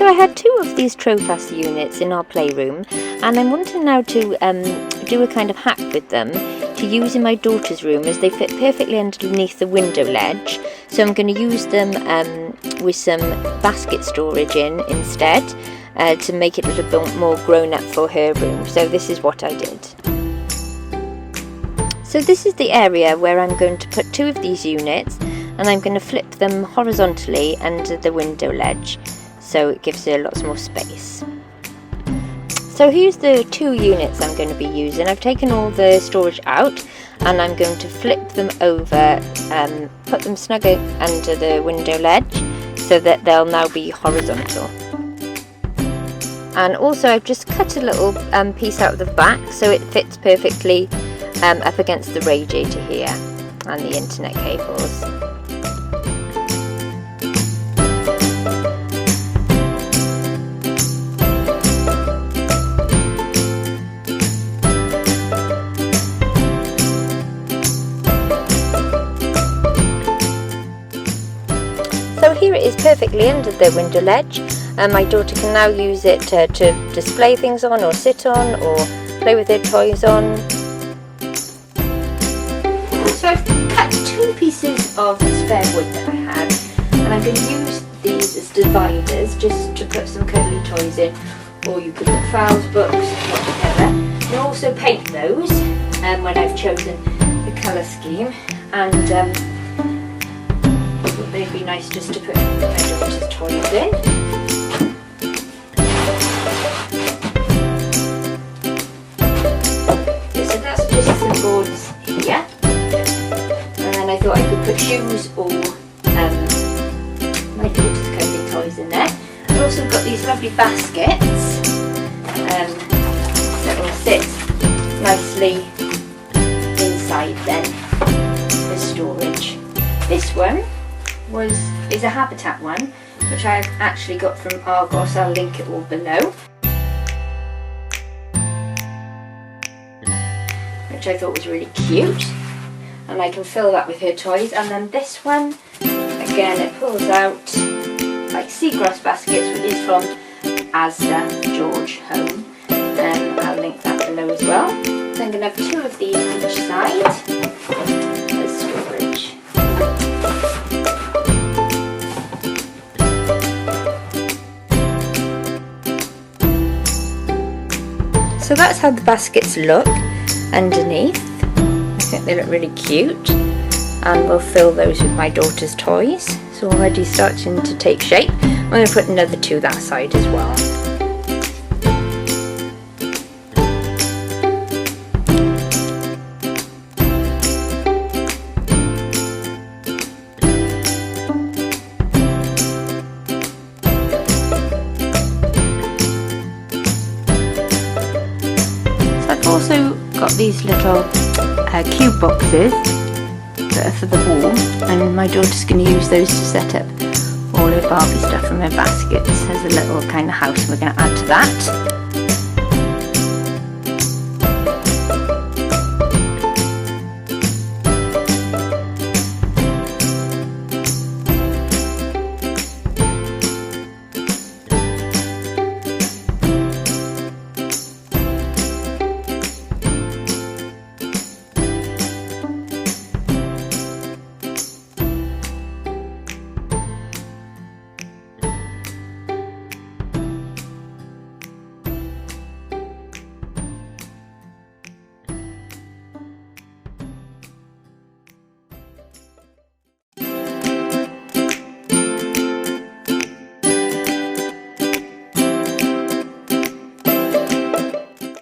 So I had 2 of these Trofast units in our playroom, and I'm wanting now to do a kind of hack with them to use in my daughter's room, as they fit perfectly underneath the window ledge. So I'm going to use them with some basket storage instead, to make it a little bit more grown up for her room. So this is what I did. So this is the area where I'm going to put 2 of these units, and I'm going to flip them horizontally under the window ledge, so it gives her lots more space. So here's the 2 units I'm going to be using. I've taken all the storage out, and I'm going to flip them over, put them snug under the window ledge so that they'll now be horizontal. And also I've just cut a little piece out of the back so it fits perfectly up against the radiator here and the internet cables. So here it is perfectly under the window ledge, and my daughter can now use it to display things on, or sit on, or play with her toys on. So I've cut 2 pieces of spare wood that I had, and I'm going to use these as dividers just to put some cuddly toys in, or you could put files, books, whatever. And also paint those when I've chosen the colour scheme, and they'd be nice just to put my daughter's toys in. So that's just some boards here, and then I thought I could put shoes or my daughter's cuddly toys in there. I've also got these lovely baskets that will sit nicely inside then for storage. This one is a habitat one, which I've actually got from Argos. I'll link it all below, which I thought was really cute, and I can fill that with her toys. And then this one, again, it pulls out like seagrass baskets, which is from Asda George Home, and I'll link that below as well. So I'm going to have 2 of these on each side as storage. So that's how the baskets look underneath. I think they look really cute, and we'll fill those with my daughter's toys. So already starting to take shape. I'm going to put another 2 that side as well. Also got these little cube boxes that are for the wall, and my daughter's going to use those to set up all her Barbie stuff from her baskets. There's a little kind of house, and we're going to add to that.